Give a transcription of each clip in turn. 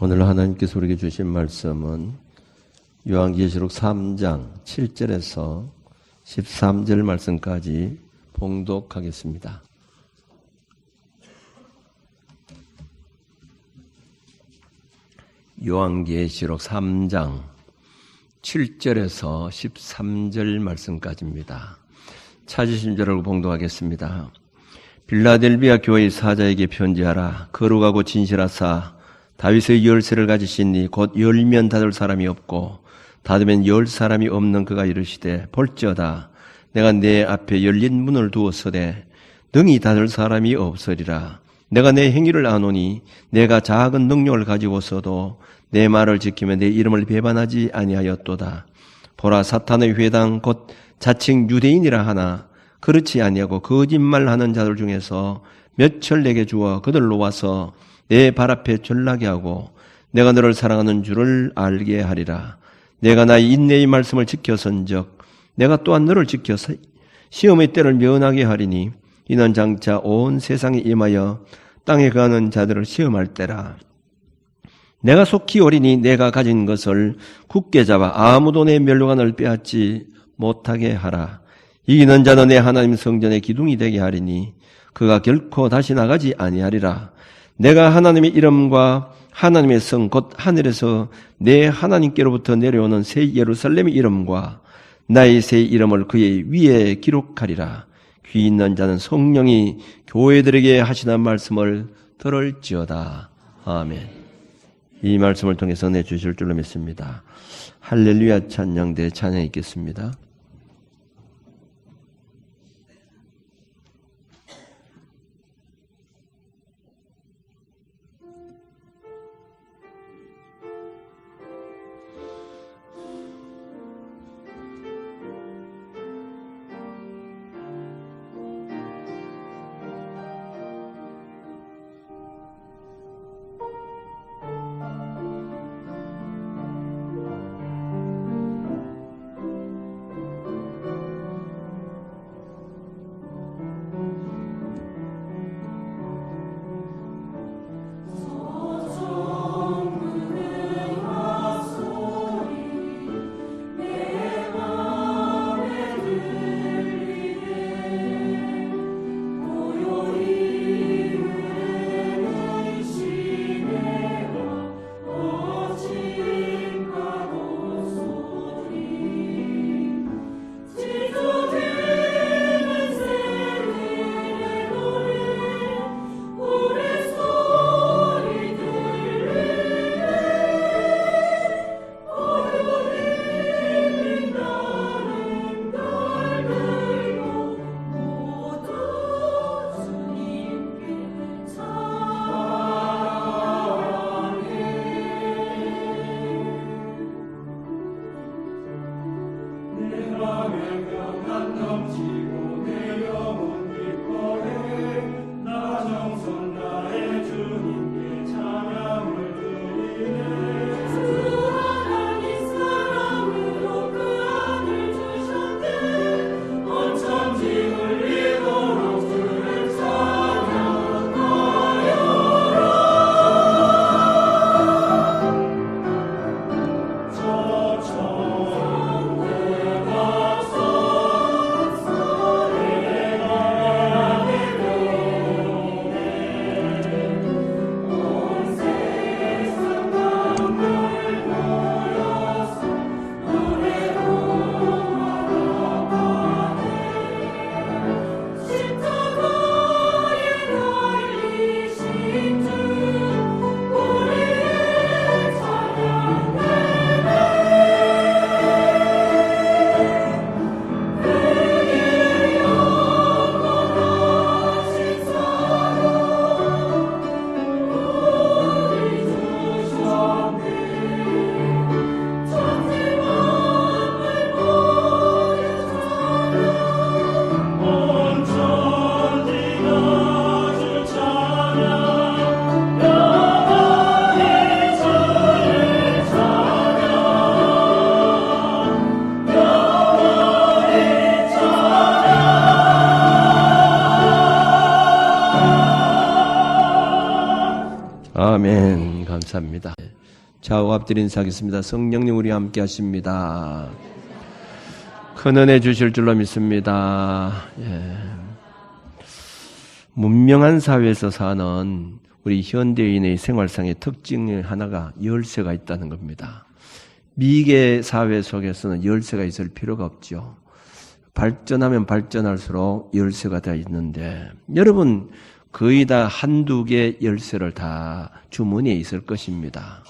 오늘 하나님께서 우리에게 주신 말씀은 요한계시록 3장 7절에서 13절 말씀까지 봉독하겠습니다. 요한계시록 3장 7절에서 13절 말씀까지입니다. 찾으신 자를 봉독하겠습니다. 빌라델비아 교회의 사자에게 편지하라. 거룩하고 진실하사 다윗의 열쇠를 가지시니 곧 열면 닫을 사람이 없고 닫으면 열 사람이 없는 그가 이르시되 볼지어다 내가 내 앞에 열린 문을 두었으되 능히 닫을 사람이 없으리라. 내가 내 행위를 아노니 내가 작은 능력을 가지고서도 내 말을 지키며 내 이름을 배반하지 아니하였도다. 보라, 사탄의 회당 곧 자칭 유대인이라 하나 그렇지 아니하고 거짓말하는 자들 중에서 몇철 내게 주어 그들로 와서 내 발 앞에 전락게 하고 내가 너를 사랑하는 줄을 알게 하리라. 내가 나의 인내의 말씀을 지켜선즉 내가 또한 너를 지켜서 시험의 때를 면하게 하리니 이는 장차 온 세상에 임하여 땅에 거하는 자들을 시험할 때라. 내가 속히 오리니 내가 가진 것을 굳게 잡아 아무도 내 멸류관을 빼앗지 못하게 하라. 이기는 자는 내 하나님 성전의 기둥이 되게 하리니 그가 결코 다시 나가지 아니하리라. 내가 하나님의 이름과 하나님의 성 곧 하늘에서 내 하나님께로부터 내려오는 새 예루살렘의 이름과 나의 새 이름을 그의 위에 기록하리라. 귀 있는 자는 성령이 교회들에게 하시는 말씀을 들을지어다. 아멘. 이 말씀을 통해서 내주실 줄로 믿습니다. 할렐루야 찬양대 찬양 있겠습니다. 아멘. 감사합니다. 좌우 엎드려 인사하겠습니다. 성령님 우리와 함께 하십니다. 큰 은혜 주실 줄로 믿습니다. 예. 문명한 사회에서 사는 우리 현대인의 생활상의 특징 하나가 열쇠가 있다는 겁니다. 미개 사회 속에서는 열쇠가 있을 필요가 없죠. 발전하면 발전할수록 열쇠가 다 있는데 여러분 거의 다 한두 개 열쇠를 다 주머니에 있을 것입니다.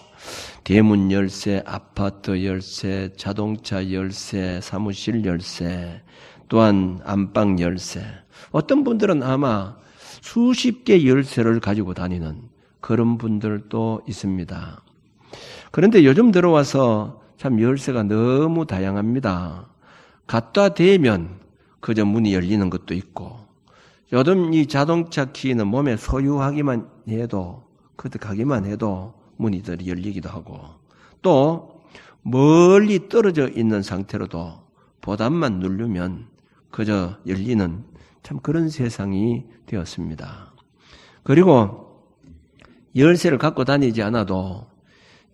대문 열쇠, 아파트 열쇠, 자동차 열쇠, 사무실 열쇠, 또한 안방 열쇠. 어떤 분들은 아마 수십 개 열쇠를 가지고 다니는 그런 분들도 있습니다. 그런데 요즘 들어와서 참 열쇠가 너무 다양합니다. 갖다 대면 그저 문이 열리는 것도 있고, 요즘 이 자동차 키는 몸에 소유하기만 해도, 가기만 해도 문이 열리기도 하고, 또 멀리 떨어져 있는 상태로도 보단만 누르면 그저 열리는 참 그런 세상이 되었습니다. 그리고 열쇠를 갖고 다니지 않아도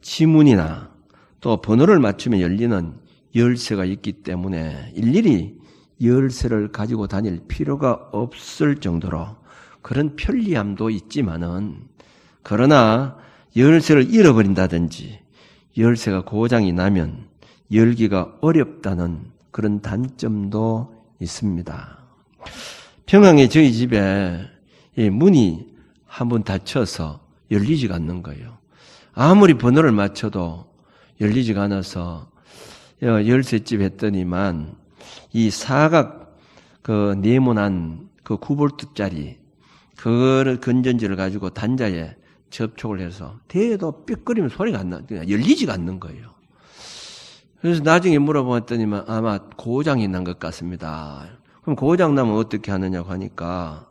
지문이나 또 번호를 맞추면 열리는 열쇠가 있기 때문에 일일이 열쇠를 가지고 다닐 필요가 없을 정도로 그런 편리함도 있지만은, 그러나 열쇠를 잃어버린다든지 열쇠가 고장이 나면 열기가 어렵다는 그런 단점도 있습니다. 평양에 저희 집에 문이 한번 닫혀서 열리지가 않는 거예요. 아무리 번호를 맞춰도 열리지가 않아서 열쇠집 했더니만 이 사각 네모난 9볼트짜리 그거를 건전지를 가지고 단자에 접촉을 해서 대도 삑거리면 소리가 안 나, 열리지가 않는 거예요. 그래서 나중에 물어봤더니만 아마 고장이 난 것 같습니다. 그럼 고장 나면 어떻게 하느냐고 하니까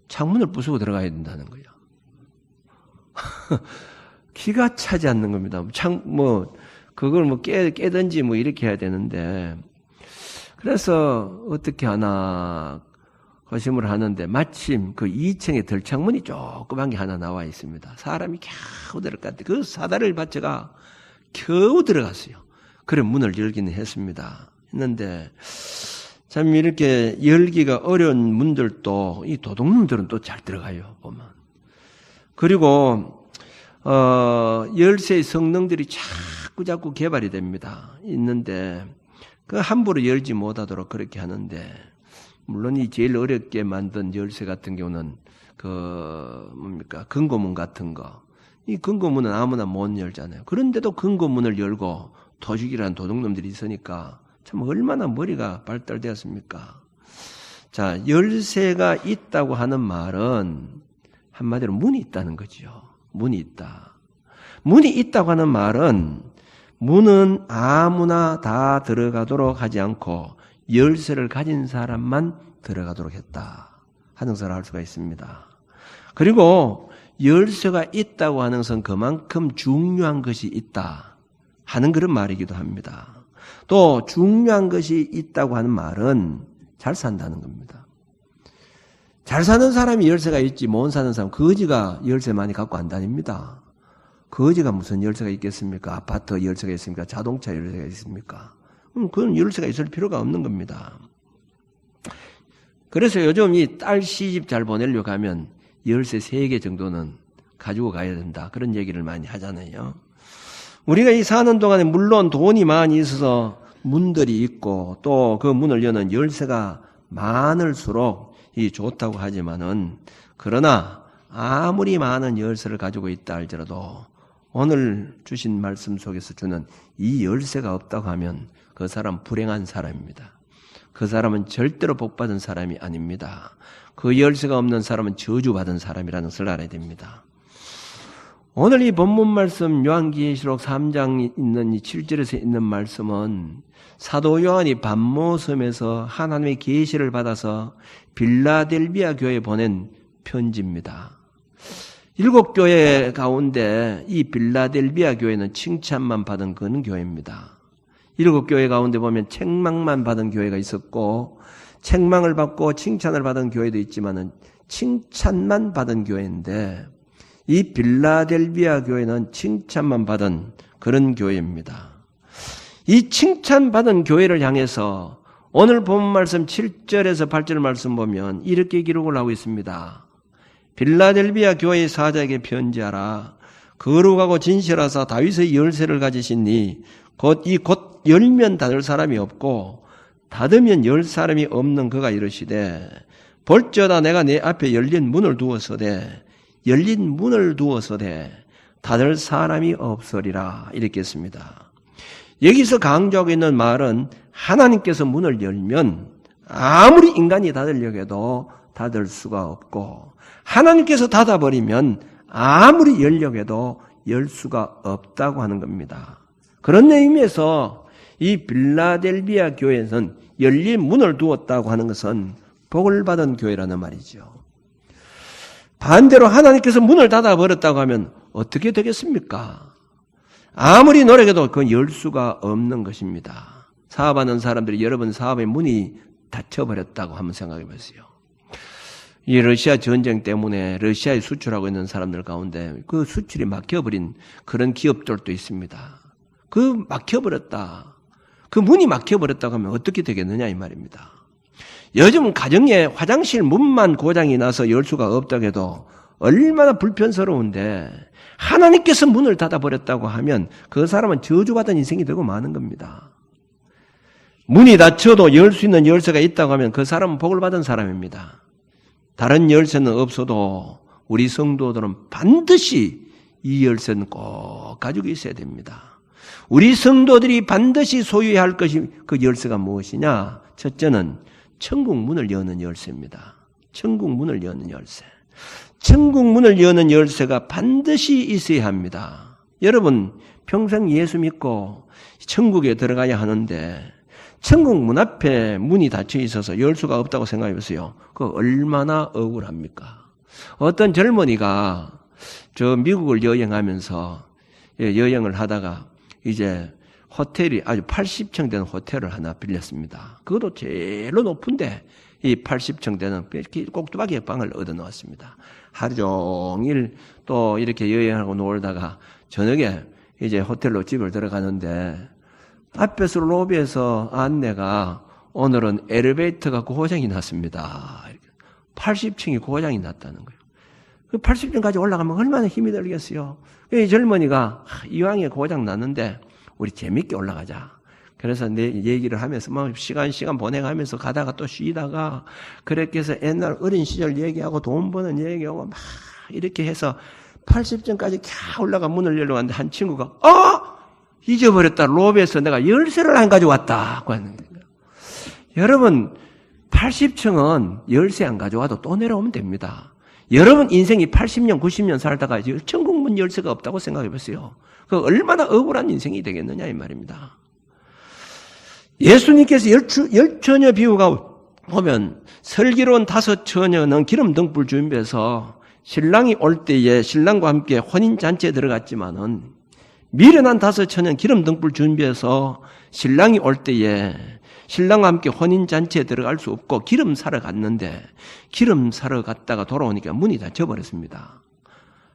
창문을 부수고 들어가야 된다는 거예요. 기가 차지 않는 겁니다. 그걸 깨든지 이렇게 해야 되는데, 그래서 어떻게 하나 거심을 하는데 마침 그 2층에 덜창문이 조그만 게 하나 나와 있습니다. 사람이 겨우 들어갔대. 그 사다리를 받쳐가 겨우 들어갔어요. 그래 문을 열기는 했는데 참 이렇게 열기가 어려운 문들도 이 도둑놈들은 또 잘 들어가요, 보면. 그리고 열쇠의 성능들이 자꾸 개발이 됩니다. 있는데 그 함부로 열지 못하도록 그렇게 하는데, 물론 이 제일 어렵게 만든 열쇠 같은 경우는 금고문 같은 거. 이 금고문은 아무나 못 열잖아요. 그런데도 금고문을 열고 도둑이라는 도둑놈들이 있으니까 참 얼마나 머리가 발달되었습니까? 자, 열쇠가 있다고 하는 말은 한마디로 문이 있다는 거죠. 문이 있다. 문이 있다고 하는 말은 문은 아무나 다 들어가도록 하지 않고 열쇠를 가진 사람만 들어가도록 했다 하는 것을 알 수가 있습니다. 그리고 열쇠가 있다고 하는 것은 그만큼 중요한 것이 있다 하는 그런 말이기도 합니다. 또 중요한 것이 있다고 하는 말은 잘 산다는 겁니다. 잘 사는 사람이 열쇠가 있지 못 사는 사람, 거지가 열쇠 많이 갖고 안 다닙니다. 거지가 무슨 열쇠가 있겠습니까? 아파트 열쇠가 있습니까? 자동차 열쇠가 있습니까? 그건 열쇠가 있을 필요가 없는 겁니다. 그래서 요즘 이 딸 시집 잘 보내려고 하면 열쇠 3개 정도는 가지고 가야 된다, 그런 얘기를 많이 하잖아요. 우리가 이 사는 동안에 물론 돈이 많이 있어서 문들이 있고 또 그 문을 여는 열쇠가 많을수록 이 좋다고 하지만은, 그러나 아무리 많은 열쇠를 가지고 있다 할지라도 오늘 주신 말씀 속에서 주는 이 열쇠가 없다고 하면 그 사람 불행한 사람입니다. 그 사람은 절대로 복받은 사람이 아닙니다. 그 열쇠가 없는 사람은 저주받은 사람이라는 것을 알아야 됩니다. 오늘 이 본문 말씀 요한계시록 3장 있는 이 7절에서 있는 말씀은 사도 요한이 밤모섬에서 하나님의 계시를 받아서 빌라델비아 교회에 보낸 편지입니다. 7교회 가운데 이 빌라델비아 교회는 칭찬만 받은 그런 교회입니다. 7교회 가운데 보면 책망만 받은 교회가 있었고, 책망을 받고 칭찬을 받은 교회도 있지만은 칭찬만 받은 교회인데, 이 빌라델비아 교회는 칭찬만 받은 그런 교회입니다. 이 칭찬받은 교회를 향해서 오늘 본 말씀 7절에서 8절 말씀 보면 이렇게 기록을 하고 있습니다. 빌라델비아 교회의 사자에게 편지하라. 거룩하고 진실하사 다윗의 열쇠를 가지시니 곧 열면 닫을 사람이 없고 닫으면 열 사람이 없는 그가 이르시되 볼지어다 내가 내 앞에 열린 문을 두었으되 닫을 사람이 없으리라 이렇게 했습니다. 여기서 강조하고 있는 말은 하나님께서 문을 열면 아무리 인간이 닫으려고 해도 닫을 수가 없고 하나님께서 닫아버리면 아무리 열려고 해도 열 수가 없다고 하는 겁니다. 그런 의미에서 이 빌라델비아 교회에서는 열린 문을 두었다고 하는 것은 복을 받은 교회라는 말이죠. 반대로 하나님께서 문을 닫아버렸다고 하면 어떻게 되겠습니까? 아무리 노력해도 그건 열 수가 없는 것입니다. 사업하는 사람들이 여러분 사업의 문이 닫혀버렸다고 한번 생각해 보세요. 이 러시아 전쟁 때문에 러시아에 수출하고 있는 사람들 가운데 그 수출이 막혀버린 그런 기업들도 있습니다. 그 막혀버렸다. 그 문이 막혀버렸다고 하면 어떻게 되겠느냐 이 말입니다. 요즘 가정에 화장실 문만 고장이 나서 열 수가 없다고 해도 얼마나 불편스러운데 하나님께서 문을 닫아버렸다고 하면 그 사람은 저주받은 인생이 되고 마는 겁니다. 문이 닫혀도 열 수 있는 열쇠가 있다고 하면 그 사람은 복을 받은 사람입니다. 다른 열쇠는 없어도 우리 성도들은 반드시 이 열쇠는 꼭 가지고 있어야 됩니다. 우리 성도들이 반드시 소유해야 할 것이 그 열쇠가 무엇이냐? 첫째는 천국 문을 여는 열쇠입니다. 천국 문을 여는 열쇠. 천국 문을 여는 열쇠가 반드시 있어야 합니다. 여러분 평생 예수 믿고 천국에 들어가야 하는데 천국 문 앞에 문이 닫혀 있어서 열 수가 없다고 생각해 보세요. 그거 얼마나 억울합니까? 어떤 젊은이가 저 미국을 여행하면서 여행을 하다가 이제 호텔이 아주 80층 되는 호텔을 하나 빌렸습니다. 그것도 제일로 높은데 이 80층 되는 꼭두박이의 방을 얻어 놓았습니다. 하루 종일 또 이렇게 여행하고 놀다가 저녁에 이제 호텔로 집을 들어가는데 앞에서 로비에서 안내가 오늘은 엘리베이터가 고장이 났습니다. 80층이 고장이 났다는 거예요. 그 80층까지 올라가면 얼마나 힘이 들겠어요. 이 젊은이가 이왕에 고장 났는데 우리 재밌게 올라가자. 그래서 내 얘기를 하면서 막 시간 보내가면서 가다가 또 쉬다가 그렇게 해서 옛날 어린 시절 얘기하고 돈 버는 얘기하고 막 이렇게 해서 80층까지 캬 올라가 문을 열려갔는데 한 친구가 잊어버렸다. 로비에서 내가 열쇠를 안 가져왔다고 하는 거예요. 여러분 80층은 열쇠 안 가져와도 또 내려오면 됩니다. 여러분 인생이 80년 90년 살다가 천국문 열쇠가 없다고 생각해 보세요. 그 얼마나 억울한 인생이 되겠느냐 이 말입니다. 예수님께서 열처녀 비유가 보면 슬기로운 5처녀는 기름 등불 준비해서 신랑이 올 때에 신랑과 함께 혼인잔치에 들어갔지만은 미련한 5처녀는 기름 등불 준비해서 신랑이 올 때에 신랑과 함께 혼인잔치에 들어갈 수 없고 기름 사러 갔는데 기름 사러 갔다가 돌아오니까 문이 닫혀버렸습니다.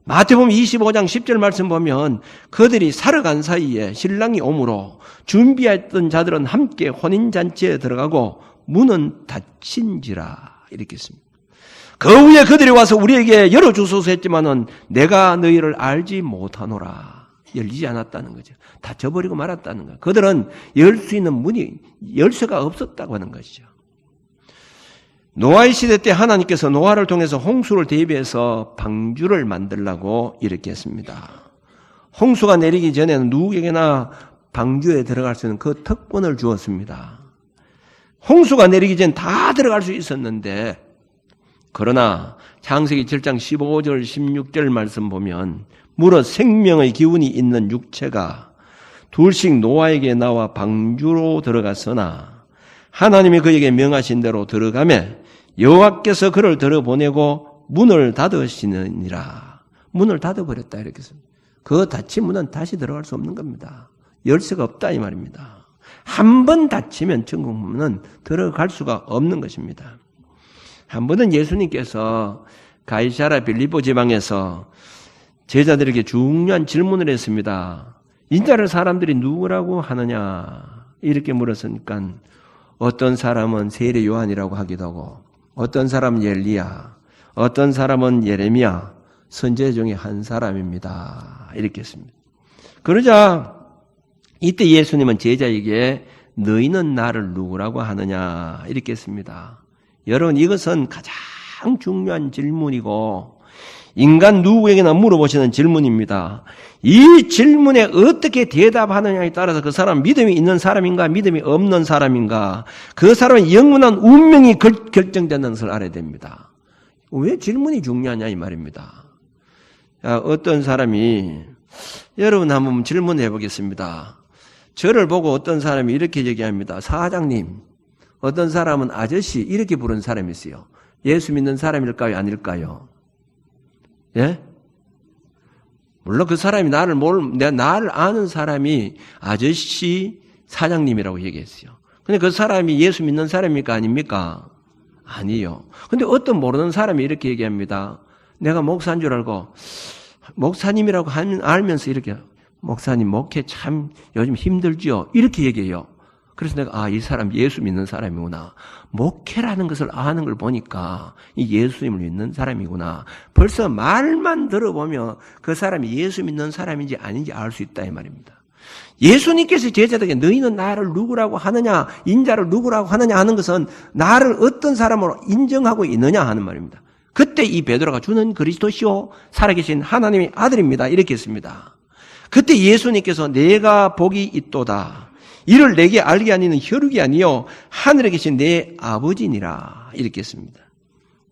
마태복음 25장 10절 말씀 보면 그들이 사러 간 사이에 신랑이 오므로 준비했던 자들은 함께 혼인잔치에 들어가고 문은 닫힌지라 이렇게 했습니다. 그 후에 그들이 와서 우리에게 열어주소서 했지만은 내가 너희를 알지 못하노라. 열리지 않았다는 거죠. 닫혀버리고 말았다는 거예요. 그들은 열 수 있는 문이 열쇠가 없었다고 하는 것이죠. 노아의 시대 때 하나님께서 노아를 통해서 홍수를 대비해서 방주를 만들라고 이렇게 했습니다. 홍수가 내리기 전에는 누구에게나 방주에 들어갈 수 있는 그 특권을 주었습니다. 홍수가 내리기 전 다 들어갈 수 있었는데 그러나 창세기 7장 15절 16절 말씀 보면 무릇 생명의 기운이 있는 육체가 둘씩 노아에게 나와 방주로 들어갔으나 하나님이 그에게 명하신 대로 들어가매 여호와께서 그를 들어보내고 문을 닫으시느니라. 문을 닫아버렸다 이렇게 했습니다. 그 닫힌 문은 다시 들어갈 수 없는 겁니다. 열쇠가 없다 이 말입니다. 한 번 닫히면 천국 문은 들어갈 수가 없는 것입니다. 한 번은 예수님께서 가이사랴 빌립보 지방에서 제자들에게 중요한 질문을 했습니다. 인자를 사람들이 누구라고 하느냐 이렇게 물었으니까 어떤 사람은 세례 요한이라고 하기도 하고 어떤 사람은 엘리야, 어떤 사람은 예레미야, 선지자 중에 한 사람입니다. 이렇게 했습니다. 그러자 이때 예수님은 제자에게 너희는 나를 누구라고 하느냐 이렇게 했습니다. 여러분 이것은 가장 중요한 질문이고 인간 누구에게나 물어보시는 질문입니다. 이 질문에 어떻게 대답하느냐에 따라서 그 사람 믿음이 있는 사람인가 믿음이 없는 사람인가 그 사람의 영원한 운명이 결정된다는 것을 알아야 됩니다. 왜 질문이 중요하냐 이 말입니다. 어떤 사람이 여러분 한번 질문해 보겠습니다. 저를 보고 어떤 사람이 이렇게 얘기합니다. 사장님, 어떤 사람은 아저씨 이렇게 부르는 사람이 있어요. 예수 믿는 사람일까요? 아닐까요? 예? 물론 그 사람이 나를 아는 사람이 아저씨, 사장님이라고 얘기했어요. 근데 그 사람이 예수 믿는 사람입니까? 아닙니까? 아니요. 근데 어떤 모르는 사람이 이렇게 얘기합니다. 내가 목사인 줄 알고 목사님이라고 알면서 이렇게 목사님 목회 참 요즘 힘들지요. 이렇게 얘기해요. 그래서 내가 이 사람 예수 믿는 사람이구나. 목회라는 것을 아는 걸 보니까 이 예수님을 믿는 사람이구나. 벌써 말만 들어보면 그 사람이 예수 믿는 사람인지 아닌지 알 수 있다 이 말입니다. 예수님께서 제자들에게 너희는 나를 누구라고 하느냐, 인자를 누구라고 하느냐 하는 것은 나를 어떤 사람으로 인정하고 있느냐 하는 말입니다. 그때 이 베드로가 주는 그리스도시요 살아계신 하나님의 아들입니다. 이렇게 했습니다. 그때 예수님께서 내가 복이 있도다. 이를 내게 알게 하니는 혈육이 아니요 하늘에 계신 내 아버지니라. 이렇게 했습니다.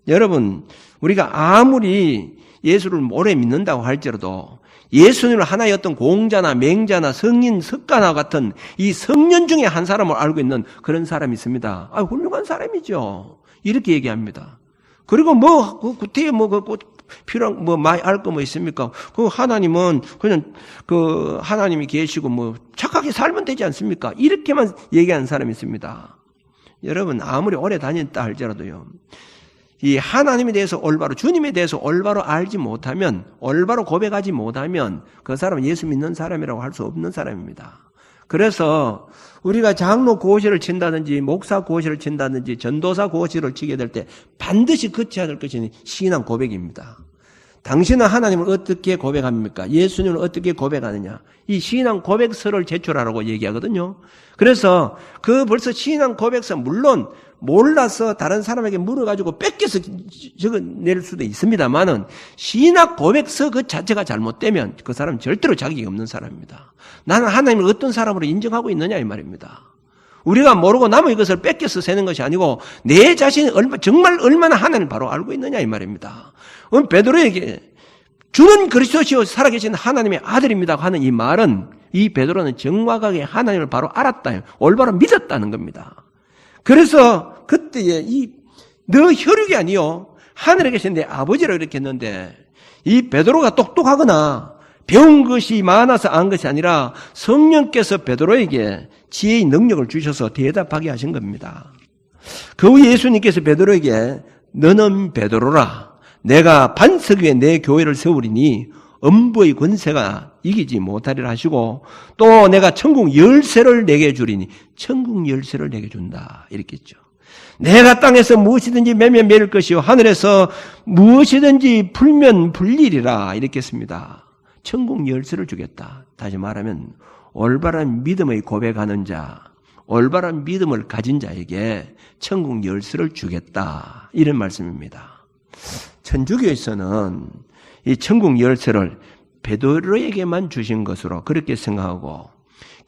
여러분 우리가 아무리 예수를 오래 믿는다고 할지라도 예수님을 하나의 어떤 공자나 맹자나 성인, 석가나 같은 이 성nhân 중에 한 사람을 알고 있는 그런 사람이 있습니다. 훌륭한 사람이죠. 이렇게 얘기합니다. 그리고 구태에 필요한 많이 알 거 있습니까? 그 하나님은 그냥 하나님이 계시고 착하게 살면 되지 않습니까? 이렇게만 얘기하는 사람이 있습니다. 여러분 아무리 오래 다녔다 할지라도요. 이 하나님에 대해서 올바로 주님에 대해서 올바로 알지 못하면 올바로 고백하지 못하면 그 사람은 예수 믿는 사람이라고 할 수 없는 사람입니다. 그래서 우리가 장로 고시를 친다든지 목사 고시를 친다든지 전도사 고시를 치게 될 때 반드시 거쳐야 될 것이 신앙 고백입니다. 당신은 하나님을 어떻게 고백합니까? 예수님을 어떻게 고백하느냐? 이 신앙 고백서를 제출하라고 얘기하거든요. 그래서 벌써 신앙 고백서 물론 몰라서 다른 사람에게 물어가지고 뺏겨서 적어낼 수도 있습니다만은 신앙 고백서 그 자체가 잘못되면 그 사람은 절대로 자격이 없는 사람입니다. 나는 하나님을 어떤 사람으로 인정하고 있느냐 이 말입니다. 우리가 모르고 남의 것을 뺏겨서 세는 것이 아니고 내 자신이 정말 얼마나 하나님을 바로 알고 있느냐 이 말입니다. 베드로에게 주는 그리스도시요 살아계신 하나님의 아들입니다 하는 이 말은 이 베드로는 정확하게 하나님을 바로 알았다, 올바로 믿었다는 겁니다. 그래서 그때에 너 혈육이 아니요 하늘에 계신 내 아버지라고 이렇게 했는데 이 베드로가 똑똑하거나 배운 것이 많아서 안 것이 아니라 성령께서 베드로에게 지혜의 능력을 주셔서 대답하게 하신 겁니다. 그 후 예수님께서 베드로에게 너는 베드로라 내가 반석 위에 내 교회를 세우리니 음부의 권세가 이기지 못하리라 하시고 또 내가 천국 열쇠를 내게 주리니 천국 열쇠를 내게 준다 이렇게 했죠. 내가 땅에서 무엇이든지 매면 매일 것이요 하늘에서 무엇이든지 풀면 풀리리라 이렇게 했습니다. 천국 열쇠를 주겠다. 다시 말하면 올바른 믿음의 고백하는 자, 올바른 믿음을 가진 자에게 천국 열쇠를 주겠다 이런 말씀입니다. 천주교에서는 이 천국 열쇠를 베드로에게만 주신 것으로 그렇게 생각하고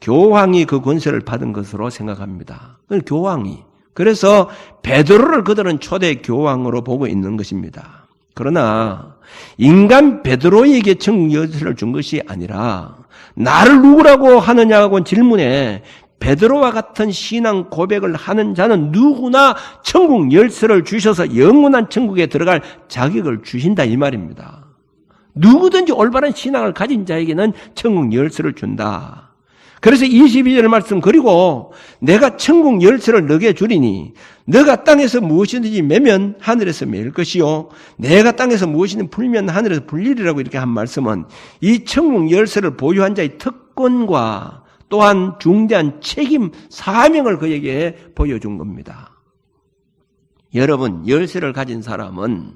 교황이 그 권세를 받은 것으로 생각합니다. 교황이. 그래서 베드로를 그들은 초대 교황으로 보고 있는 것입니다. 그러나 인간 베드로에게 천국 열쇠를 준 것이 아니라 나를 누구라고 하느냐고 질문에 베드로와 같은 신앙 고백을 하는 자는 누구나 천국 열쇠를 주셔서 영원한 천국에 들어갈 자격을 주신다 이 말입니다. 누구든지 올바른 신앙을 가진 자에게는 천국 열쇠를 준다. 그래서 22절 말씀, 그리고 내가 천국 열쇠를 너게 주리니 너가 땅에서 무엇이든지 매면 하늘에서 매일 것이요 내가 땅에서 무엇이든지 풀면 하늘에서 풀리리라고 이렇게 한 말씀은 이 천국 열쇠를 보유한 자의 특권과 또한 중대한 책임, 사명을 그에게 보여준 겁니다. 여러분, 열쇠를 가진 사람은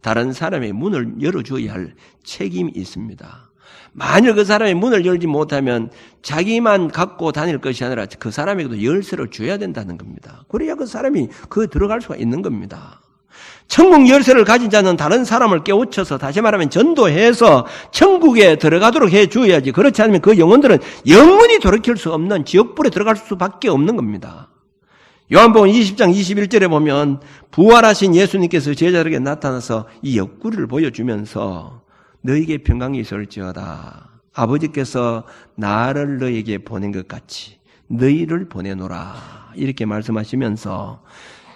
다른 사람의 문을 열어줘야 할 책임이 있습니다. 만일 그 사람이 문을 열지 못하면 자기만 갖고 다닐 것이 아니라 그 사람에게도 열쇠를 줘야 된다는 겁니다. 그래야 그 사람이 그 들어갈 수가 있는 겁니다. 천국 열쇠를 가진 자는 다른 사람을 깨우쳐서, 다시 말하면 전도해서 천국에 들어가도록 해줘야지. 그렇지 않으면 그 영혼들은 영원히 돌이킬 수 없는 지옥불에 들어갈 수밖에 없는 겁니다. 요한복음 20장 21절에 보면 부활하신 예수님께서 제자들에게 나타나서 이 옆구리를 보여주면서 너에게 평강이 있을지어다. 아버지께서 나를 너에게 보낸 것 같이 너희를 보내노라. 이렇게 말씀하시면서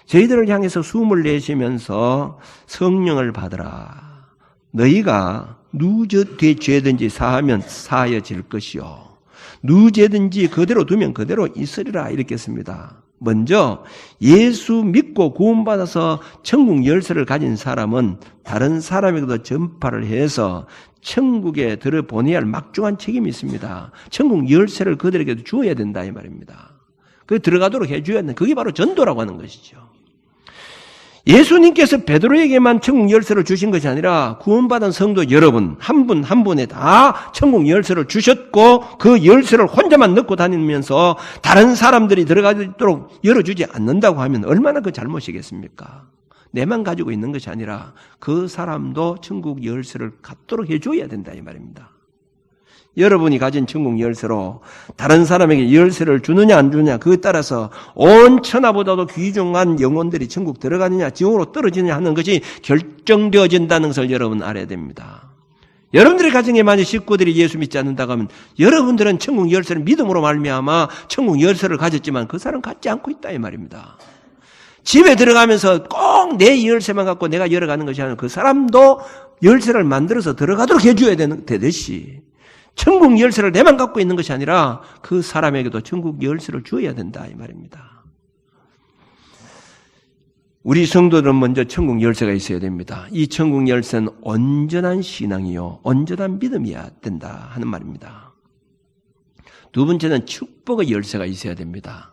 저희들을 향해서 숨을 내쉬면서 성령을 받으라. 너희가 누구의 죄든지 사하면 사하여질 것이요 누구 죄든지 그대로 두면 그대로 있으리라. 이렇게 했습니다. 먼저 예수 믿고 구원받아서 천국 열쇠를 가진 사람은 다른 사람에게도 전파를 해서 천국에 들어보내야 할 막중한 책임이 있습니다. 천국 열쇠를 그들에게도 주어야 된다 이 말입니다. 그 들어가도록 해줘야 된다. 그게 바로 전도라고 하는 것이죠. 예수님께서 베드로에게만 천국 열쇠를 주신 것이 아니라 구원받은 성도 여러분 한 분 한 분에 다 천국 열쇠를 주셨고 그 열쇠를 혼자만 넣고 다니면서 다른 사람들이 들어가도록 열어주지 않는다고 하면 얼마나 그 잘못이겠습니까? 내만 가지고 있는 것이 아니라 그 사람도 천국 열쇠를 갖도록 해줘야 된다 이 말입니다. 여러분이 가진 천국 열쇠로 다른 사람에게 열쇠를 주느냐 안 주느냐 그에 따라서 온 천하보다도 귀중한 영혼들이 천국 들어가느냐 지옥으로 떨어지느냐 하는 것이 결정되어진다는 것을 여러분 알아야 됩니다. 여러분들의 가정에 만약 식구들이 예수 믿지 않는다고 하면 여러분들은 천국 열쇠를 믿음으로 말미암아 천국 열쇠를 가졌지만 그 사람은 갖지 않고 있다 이 말입니다. 집에 들어가면서 꼭 내 열쇠만 갖고 내가 열어가는 것이 아니라 그 사람도 열쇠를 만들어서 들어가도록 해줘야 되듯이 천국 열쇠를 내만 갖고 있는 것이 아니라 그 사람에게도 천국 열쇠를 주어야 된다 이 말입니다. 우리 성도들은 먼저 천국 열쇠가 있어야 됩니다. 이 천국 열쇠는 온전한 신앙이요 온전한 믿음이어야 된다 하는 말입니다. 두 번째는 축복의 열쇠가 있어야 됩니다.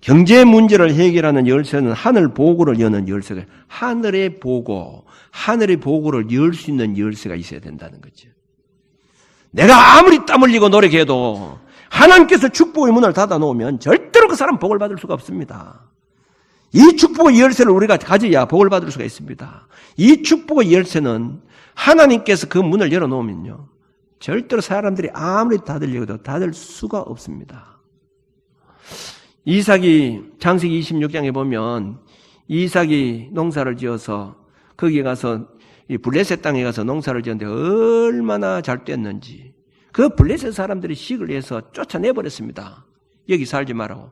경제 문제를 해결하는 열쇠는 하늘 보고를 여는 열쇠가, 하늘의 보고를 열 수 있는 열쇠가 있어야 된다는 거죠. 내가 아무리 땀 흘리고 노력해도 하나님께서 축복의 문을 닫아 놓으면 절대로 그 사람 복을 받을 수가 없습니다. 이 축복의 열쇠를 우리가 가져야 복을 받을 수가 있습니다. 이 축복의 열쇠는 하나님께서 그 문을 열어 놓으면요 절대로 사람들이 아무리 닫으려고 닫을 수가 없습니다. 이삭이 창세기 26장에 보면 이삭이 농사를 지어서 거기에 가서 이 블레셋 땅에 가서 농사를 지었는데 얼마나 잘 됐는지 그 블레셋 사람들이 식을 해서 쫓아내버렸습니다. 여기 살지 말라고.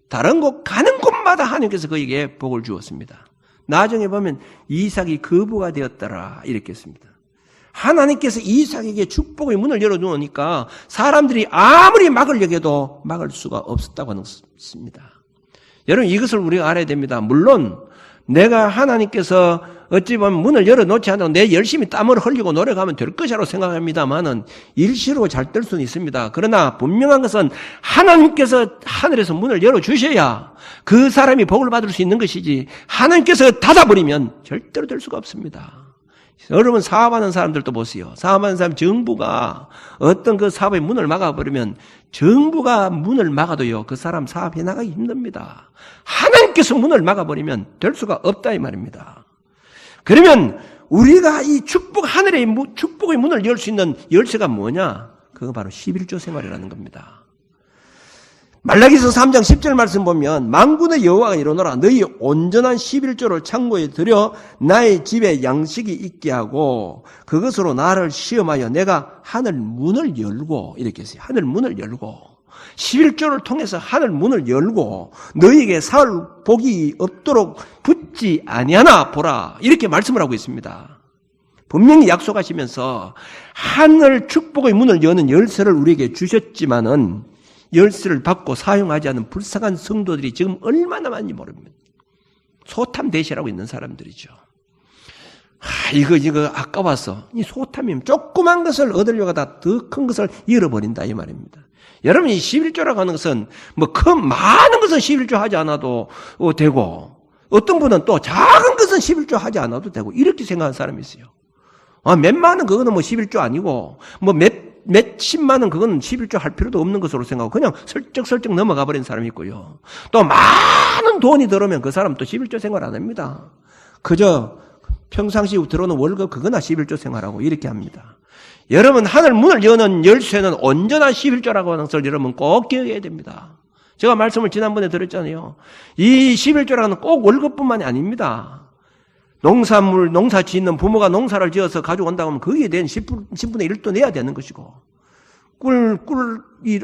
다른 곳 가는 곳마다 하나님께서 그에게 복을 주었습니다. 나중에 보면 이삭이 거부가 되었더라 이렇게 했습니다. 하나님께서 이삭에게 축복의 문을 열어주니까 사람들이 아무리 막으려고 해도 막을 수가 없었다고 하는 것입니다. 여러분 이것을 우리가 알아야 됩니다. 물론 내가 하나님께서 어찌 보면 문을 열어놓지 않아도 내 열심히 땀을 흘리고 노력하면 될 것이라고 생각합니다만은 일시로 잘 될 수는 있습니다. 그러나 분명한 것은 하나님께서 하늘에서 문을 열어주셔야 그 사람이 복을 받을 수 있는 것이지 하나님께서 닫아버리면 절대로 될 수가 없습니다. 여러분 사업하는 사람들도 보세요. 사업하는 사람 정부가 어떤 그 사업의 문을 막아버리면 정부가 문을 막아도요 그 사람 사업해 나가기 힘듭니다. 하나님께서 문을 막아버리면 될 수가 없다 이 말입니다. 그러면 우리가 이 하늘의 축복의 문을 열 수 있는 열쇠가 뭐냐? 그거 바로 11조 생활이라는 겁니다. 말라기서 3장 10절 말씀 보면 만군의 여호와가 이르노라 너희 온전한 11조를 창고에 들여 나의 집에 양식이 있게 하고 그것으로 나를 시험하여 내가 하늘 문을 열고 이렇게 했어요. 하늘 문을 열고 11조를 통해서 하늘 문을 열고 너희에게 사흘 복이 없도록 붙지 아니하나 보라 이렇게 말씀을 하고 있습니다. 분명히 약속하시면서 하늘 축복의 문을 여는 열쇠를 우리에게 주셨지만은 열쇠를 받고 사용하지 않은 불쌍한 성도들이 지금 얼마나 많은지 모릅니다. 소탐 대실하고 있는 사람들이죠. 이거 아까워서 이 소탐이면 조그만 것을 얻으려고 하다 더 큰 것을 잃어버린다 이 말입니다. 여러분 이 11조라고 하는 것은 뭐 많은 것은 11조 하지 않아도 되고 어떤 분은 또 작은 것은 11조 하지 않아도 되고 이렇게 생각하는 사람이 있어요. 몇만 원 그거는 뭐 11조 아니고 뭐 몇십만 원 그거는 11조 할 필요도 없는 것으로 생각하고 그냥 슬쩍슬쩍 넘어가 버린 사람이 있고요. 또 많은 돈이 들어오면 그 사람 또 11조 생활 안 합니다. 그저 평상시 들어오는 월급 그거나 11조 생활하고 이렇게 합니다. 여러분 하늘 문을 여는 열쇠는 온전한 11조라고 하는 것을 여러분 꼭 기억해야 됩니다. 제가 말씀을 지난번에 드렸잖아요. 이 11조라는 꼭 월급뿐만이 아닙니다. 농사물, 농사 짓는 부모가 농사를 지어서 가져온다고 하면 거기에 대한 10분의 1도 내야 되는 것이고 꿀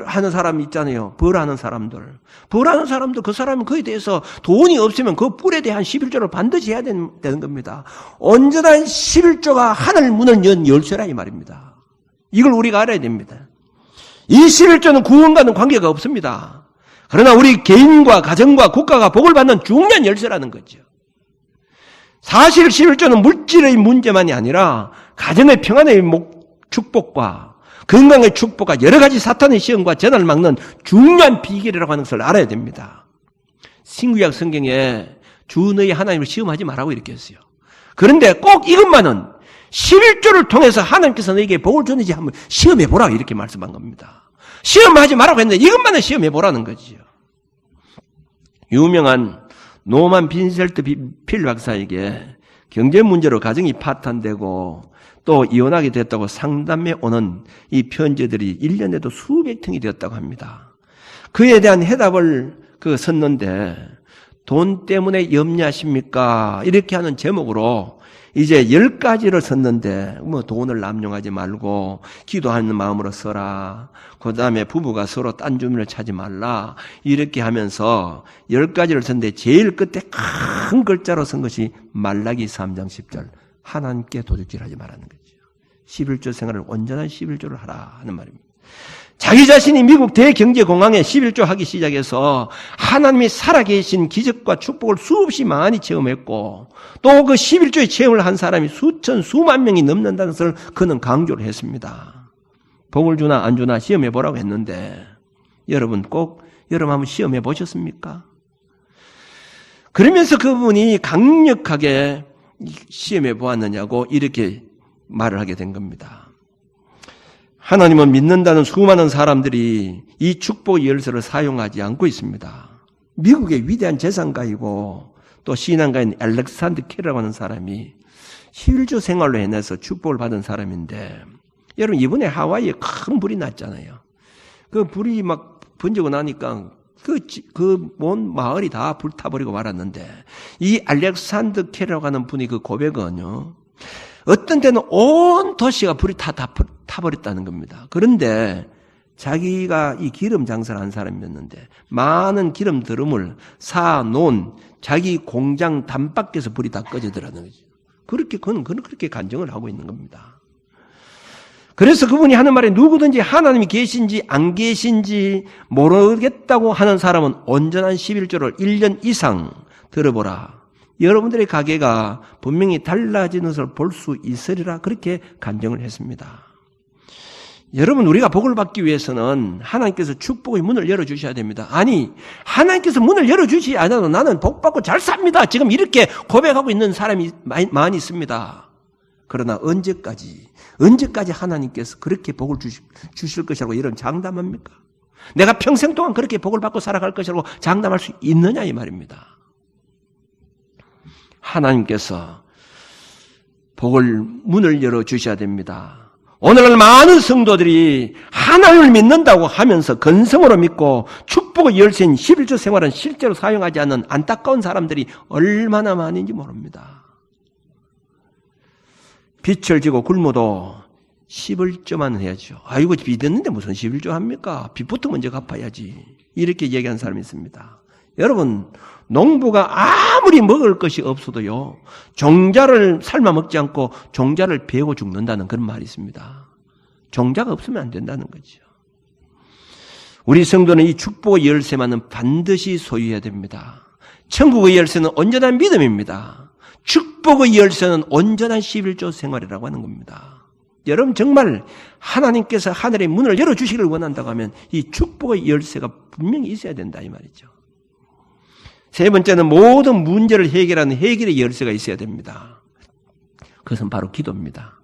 하는 사람 있잖아요. 벌하는 사람들. 벌하는 사람들 그 사람은 거기에 대해서 돈이 없으면 그 꿀에 대한 11조를 반드시 해야 되는 겁니다. 온전한 11조가 하늘 문을 연 열쇠라 이 말입니다. 이걸 우리가 알아야 됩니다. 이 11조는 구원과는 관계가 없습니다. 그러나 우리 개인과 가정과 국가가 복을 받는 중요한 열쇠라는 거죠. 사실 11조는 물질의 문제만이 아니라 가정의 평안의 축복과 건강의 축복과 여러 가지 사탄의 시험과 재난을 막는 중요한 비결이라고 하는 것을 알아야 됩니다. 신구약 성경에 주 너희 하나님을 시험하지 말라고 이렇게 했어요. 그런데 꼭 이것만은 11조를 통해서 하나님께서 너에게 복을 주는지 한번 시험해 보라 이렇게 말씀한 겁니다. 시험하지 말라고 했는데 이것만은 시험해 보라는 거지요. 유명한 노만 빈셀트 필 박사에게 경제 문제로 가정이 파탄되고 또 이혼하게 됐다고 상담에 오는 이 편지들이 1년에도 수백 통이 되었다고 합니다. 그에 대한 해답을 썼는데 돈 때문에 염려하십니까? 이렇게 하는 제목으로 이제 10가지를 썼는데 뭐 돈을 남용하지 말고 기도하는 마음으로 써라. 그 다음에 부부가 서로 딴 주민을 찾지 말라. 이렇게 하면서 10가지를 썼는데 제일 끝에 큰 글자로 쓴 것이 말라기 3장 10절. 하나님께 도둑질하지 말라는 거죠. 11조 생활을 온전한 11조를 하라 하는 말입니다. 자기 자신이 미국 대경제공황에 11조 하기 시작해서 하나님이 살아계신 기적과 축복을 수없이 많이 체험했고 또 그 11조의 체험을 한 사람이 수만 명이 넘는다는 것을 그는 강조를 했습니다. 복을 주나 안 주나 시험해 보라고 했는데 여러분 한번 시험해 보셨습니까? 그러면서 그분이 강력하게 시험해 보았느냐고 이렇게 말을 하게 된 겁니다. 하나님을 믿는다는 수많은 사람들이 이 축복의 열쇠를 사용하지 않고 있습니다. 미국의 위대한 재산가이고 또 신앙가인 알렉산드 켈이라고 하는 사람이 11조 생활로 해내서 축복을 받은 사람인데 여러분 이번에 하와이에 큰 불이 났잖아요. 그 불이 막 번지고 나니까 온 마을이 다 불타버리고 말았는데 이 알렉산드 켈이라고 하는 분이 그 고백은요. 어떤 때는 온 도시가 불이 다 타버렸다는 겁니다. 그런데 자기가 이 기름 장사를 한 사람이었는데 많은 기름 드럼을 사놓은 자기 공장 단밖에서 불이 다 꺼지더라는 거죠. 그는 그렇게 간증을 하고 있는 겁니다. 그래서 그분이 하는 말에 누구든지 하나님이 계신지 안 계신지 모르겠다고 하는 사람은 온전한 11조를 1년 이상 들어보라. 여러분들의 가게가 분명히 달라지는 것을 볼 수 있으리라 그렇게 간증을 했습니다. 여러분 우리가 복을 받기 위해서는 하나님께서 축복의 문을 열어주셔야 됩니다. 아니 하나님께서 문을 열어주시지 않아도 나는 복 받고 잘 삽니다. 지금 이렇게 고백하고 있는 사람이 많이 있습니다. 그러나 언제까지 하나님께서 그렇게 복을 주실 것이라고 이런 장담합니까? 내가 평생 동안 그렇게 복을 받고 살아갈 것이라고 장담할 수 있느냐 이 말입니다. 하나님께서 문을 열어주셔야 됩니다. 오늘날 많은 성도들이 하나님을 믿는다고 하면서 근성으로 믿고 축복의 열쇠인 11조 생활은 실제로 사용하지 않는 안타까운 사람들이 얼마나 많은지 모릅니다. 빚을 지고 굶어도 11조만 해야죠. 아이고 빚 있는데 무슨 11조 합니까? 빚부터 먼저 갚아야지. 이렇게 얘기한 사람이 있습니다. 여러분 농부가 아무리 먹을 것이 없어도요 종자를 삶아 먹지 않고 종자를 베고 죽는다는 그런 말이 있습니다. 종자가 없으면 안 된다는 거죠. 우리 성도는 이 축복의 열쇠만은 반드시 소유해야 됩니다. 천국의 열쇠는 온전한 믿음입니다. 축복의 열쇠는 온전한 11조 생활이라고 하는 겁니다. 여러분 정말 하나님께서 하늘의 문을 열어주시기를 원한다고 하면 이 축복의 열쇠가 분명히 있어야 된다 이 말이죠. 세 번째는 모든 문제를 해결하는 해결의 열쇠가 있어야 됩니다. 그것은 바로 기도입니다.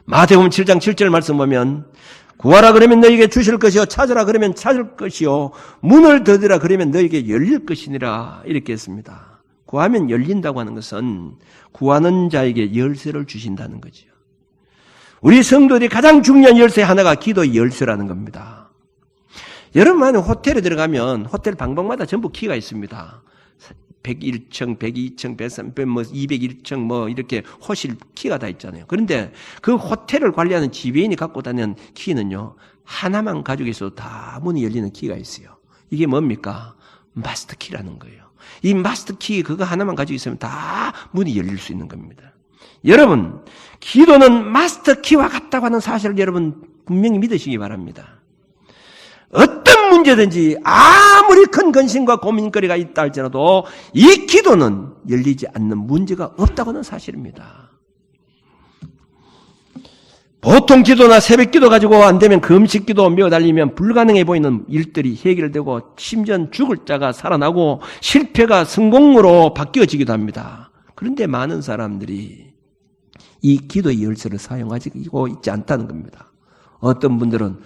마태복음 7장 7절 말씀 보면 구하라 그러면 너에게 주실 것이요 찾으라 그러면 찾을 것이요 문을 닫으라 그러면 너에게 열릴 것이니라 이렇게 했습니다. 구하면 열린다고 하는 것은 구하는 자에게 열쇠를 주신다는 거죠. 우리 성도들이 가장 중요한 열쇠 하나가 기도의 열쇠라는 겁니다. 여러분 호텔에 들어가면 호텔 방방마다 전부 키가 있습니다. 101층, 102층, 103층, 201층 이렇게 호실 키가 다 있잖아요. 그런데 그 호텔을 관리하는 지배인이 갖고 다니는 키는요. 하나만 가지고 있어도 다 문이 열리는 키가 있어요. 이게 뭡니까? 마스터 키라는 거예요. 이 마스터 키 그거 하나만 가지고 있으면 다 문이 열릴 수 있는 겁니다. 여러분, 기도는 마스터 키와 같다고 하는 사실을 여러분 분명히 믿으시기 바랍니다. 어떤 문제든지 아무리 큰 근심과 고민거리가 있다 할지라도 이 기도는 열리지 않는 문제가 없다고 하는 사실입니다. 보통 기도나 새벽 기도 가지고 안 되면 금식 기도 매어달리면 불가능해 보이는 일들이 해결되고 심지어 죽을 자가 살아나고 실패가 성공으로 바뀌어지기도 합니다. 그런데 많은 사람들이 이 기도의 열쇠를 사용하고 있지 않다는 겁니다. 어떤 분들은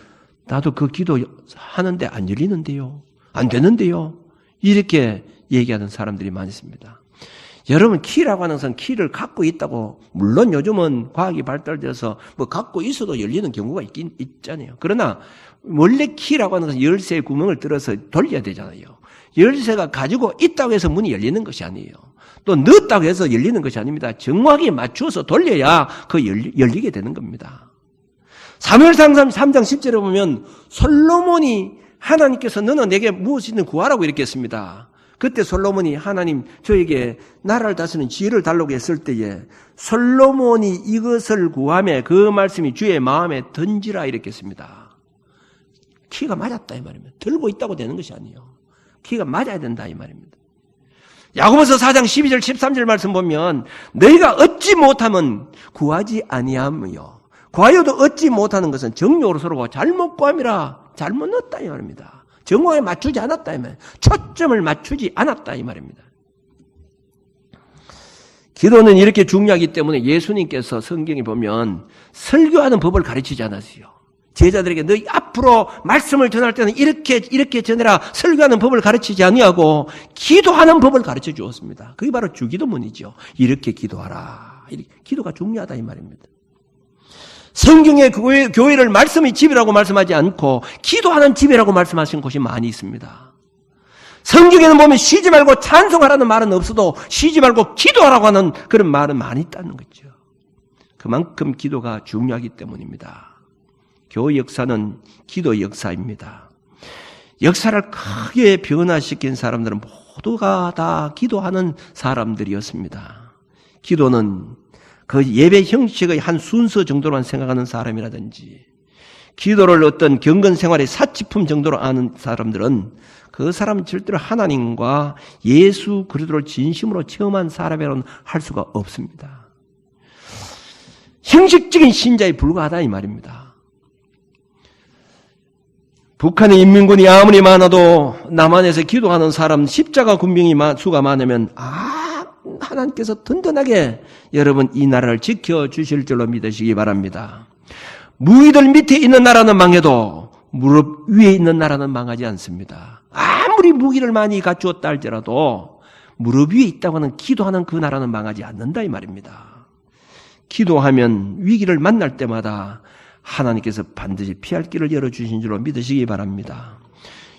나도 그 기도 하는데 안 열리는데요. 안 되는데요. 이렇게 얘기하는 사람들이 많이 있습니다. 여러분 키라고 하는 것은 키를 갖고 있다고 물론 요즘은 과학이 발달돼서 갖고 있어도 열리는 경우가 있긴 있잖아요. 그러나 원래 키라고 하는 것은 열쇠의 구멍을 뚫어서 돌려야 되잖아요. 열쇠가 가지고 있다고 해서 문이 열리는 것이 아니에요. 또 넣었다고 해서 열리는 것이 아닙니다. 정확히 맞추어서 돌려야 열리게 되는 겁니다. 사무엘상 3장 10절에 보면 솔로몬이 하나님께서 너는 내게 무엇이든 구하라고 이렇게 했습니다. 그때 솔로몬이 하나님 저에게 나라를 다스리는 지혜를 달라고 했을 때에 솔로몬이 이것을 구하며 그 말씀이 주의 마음에 던지라 이렇게 했습니다. 키가 맞았다 이 말입니다. 들고 있다고 되는 것이 아니에요. 키가 맞아야 된다 이 말입니다. 야고보서 4장 12절 13절 말씀 보면 너희가 얻지 못하면 구하지 아니하며 구하여도 얻지 못하는 것은 정욕으로 서로 잘못 구함이라 잘못 넣었다 이 말입니다. 정황에 맞추지 않았다 이 말입니다. 초점을 맞추지 않았다 이 말입니다. 기도는 이렇게 중요하기 때문에 예수님께서 성경에 보면 설교하는 법을 가르치지 않았어요. 제자들에게 너희 앞으로 말씀을 전할 때는 이렇게 전해라 설교하는 법을 가르치지 아니하고 기도하는 법을 가르쳐 주었습니다. 그게 바로 주기도문이죠. 이렇게 기도하라. 기도가 중요하다 이 말입니다. 성경의 교회를 말씀의 집이라고 말씀하지 않고 기도하는 집이라고 말씀하신 곳이 많이 있습니다. 성경에는 보면 쉬지 말고 찬송하라는 말은 없어도 쉬지 말고 기도하라고 하는 그런 말은 많이 있다는 거죠. 그만큼 기도가 중요하기 때문입니다. 교회 역사는 기도 역사입니다. 역사를 크게 변화시킨 사람들은 모두가 다 기도하는 사람들이었습니다. 기도는 그 예배 형식의 한 순서 정도로만 생각하는 사람이라든지 기도를 어떤 경건 생활의 사치품 정도로 아는 사람들은 그 사람은 절대로 하나님과 예수 그리스도를 진심으로 체험한 사람이라고는 할 수가 없습니다. 형식적인 신자에 불과하다 이 말입니다. 북한의 인민군이 아무리 많아도 남한에서 기도하는 사람 십자가 군병이 수가 많으면 하나님께서 든든하게 여러분 이 나라를 지켜주실 줄로 믿으시기 바랍니다. 무기들 밑에 있는 나라는 망해도 무릎 위에 있는 나라는 망하지 않습니다. 아무리 무기를 많이 갖추었다 할지라도 무릎 위에 있다고 하는 기도하는 그 나라는 망하지 않는다 이 말입니다. 기도하면 위기를 만날 때마다 하나님께서 반드시 피할 길을 열어주신 줄로 믿으시기 바랍니다.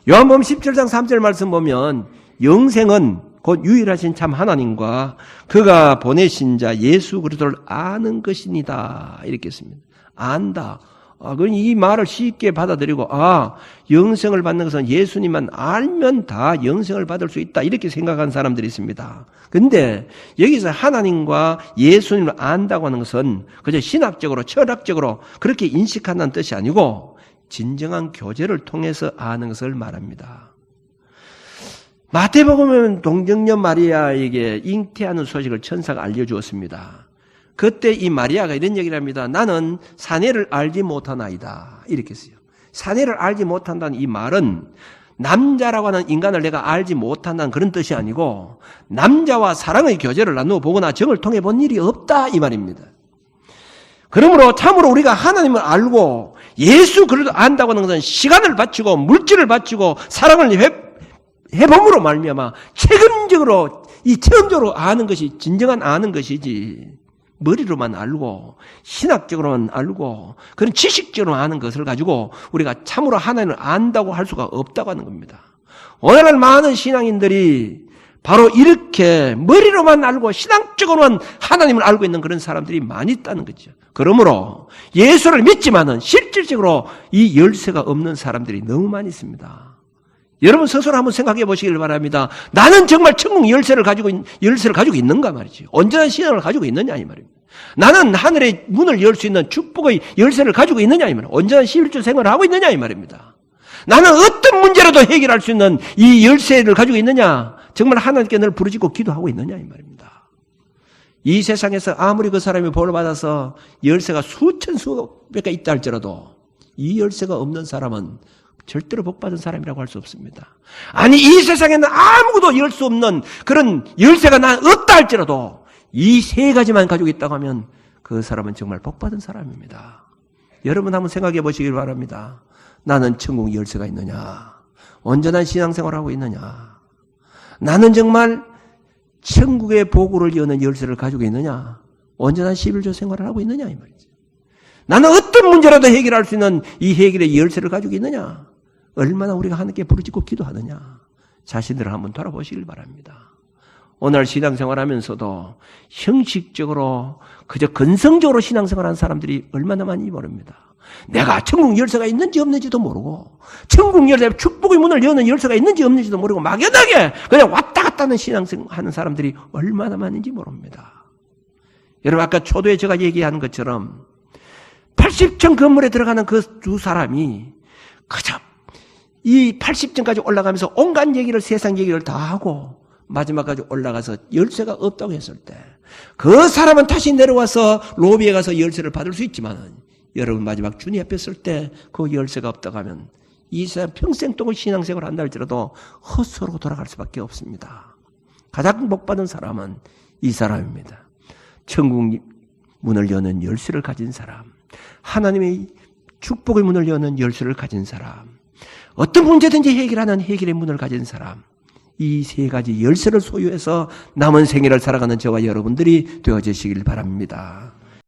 요한복음 17장 3절 말씀 보면 영생은 곧 유일하신 참 하나님과 그가 보내신 자 예수 그리스도를 아는 것이니다. 이렇게 했습니다. 안다. 그럼 이 말을 쉽게 받아들이고 영생을 받는 것은 예수님만 알면 다 영생을 받을 수 있다. 이렇게 생각하는 사람들이 있습니다. 근데 여기서 하나님과 예수님을 안다고 하는 것은 그저 신학적으로 철학적으로 그렇게 인식한다는 뜻이 아니고 진정한 교제를 통해서 아는 것을 말합니다. 마태복음은 동정녀 마리아에게 잉태하는 소식을 천사가 알려주었습니다. 그때 이 마리아가 이런 얘기를 합니다. 나는 사내를 알지 못하나이다. 이렇게 했어요. 사내를 알지 못한다는 이 말은 남자라고 하는 인간을 내가 알지 못한다는 그런 뜻이 아니고 남자와 사랑의 교제를 나누어 보거나 정을 통해 본 일이 없다 이 말입니다. 그러므로 참으로 우리가 하나님을 알고 예수 그리스도를 안다고 하는 것은 시간을 바치고 물질을 바치고 사랑을 해봄으로 말미암아 체험적으로 아는 것이 진정한 아는 것이지 머리로만 알고 신학적으로만 알고 그런 지식적으로 아는 것을 가지고 우리가 참으로 하나님을 안다고 할 수가 없다고 하는 겁니다. 오늘날 많은 신앙인들이 바로 이렇게 머리로만 알고 신앙적으로만 하나님을 알고 있는 그런 사람들이 많이 있다는 거죠. 그러므로 예수를 믿지만은 실질적으로 이 열쇠가 없는 사람들이 너무 많이 있습니다. 여러분 스스로 한번 생각해 보시길 바랍니다. 나는 정말 천국 열쇠를 가지고 있는가 말이지. 온전한 신앙을 가지고 있느냐 이 말입니다. 나는 하늘의 문을 열 수 있는 축복의 열쇠를 가지고 있느냐 이 말입니다. 온전한 11조 생활을 하고 있느냐 이 말입니다. 나는 어떤 문제라도 해결할 수 있는 이 열쇠를 가지고 있느냐, 정말 하나님께 늘 부르짖고 기도하고 있느냐 이 말입니다. 이 세상에서 아무리 그 사람이 벌을 받아서 열쇠가 수천 수백 개 있다 할지라도 이 열쇠가 없는 사람은 절대로 복받은 사람이라고 할 수 없습니다. 아니 이 세상에는 아무것도 열 수 없는 그런 열쇠가 난 없다 할지라도 이 세 가지만 가지고 있다고 하면 그 사람은 정말 복받은 사람입니다. 여러분 한번 생각해 보시길 바랍니다. 나는 천국 열쇠가 있느냐? 온전한 신앙생활을 하고 있느냐? 나는 정말 천국의 보고를 여는 열쇠를 가지고 있느냐? 온전한 11조 생활을 하고 있느냐 이 말이죠. 나는 어떤 문제라도 해결할 수 있는 이 해결의 열쇠를 가지고 있느냐? 얼마나 우리가 하나님께 부르짖고 기도하느냐? 자신들을 한번 돌아보시길 바랍니다. 오늘 신앙생활하면서도 형식적으로 그저 근성적으로 신앙생활하는 사람들이 얼마나 많이 모릅니다. 내가 천국 열쇠가 있는지 없는지도 모르고 천국 열쇠 축복의 문을 여는 열쇠가 있는지 없는지도 모르고 막연하게 그냥 왔다 갔다 하는 신앙생활하는 사람들이 얼마나 많은지 모릅니다. 여러분 아까 초도에 제가 얘기한 것처럼 80층 건물에 들어가는 그 두 사람이 그저 이 80층까지 올라가면서 온갖 얘기를 세상 얘기를 다 하고 마지막까지 올라가서 열쇠가 없다고 했을 때 그 사람은 다시 내려와서 로비에 가서 열쇠를 받을 수 있지만 여러분 마지막 주님 앞에 설 때 그 열쇠가 없다고 하면 이 사람 평생 동안 신앙생활을 한다 할지라도 헛소로 돌아갈 수밖에 없습니다. 가장 복받은 사람은 이 사람입니다. 천국 문을 여는 열쇠를 가진 사람, 하나님의 축복의 문을 여는 열쇠를 가진 사람, 어떤 문제든지 해결하는 해결의 문을 가진 사람, 이 세 가지 열쇠를 소유해서 남은 생애를 살아가는 저와 여러분들이 되어지시길 바랍니다.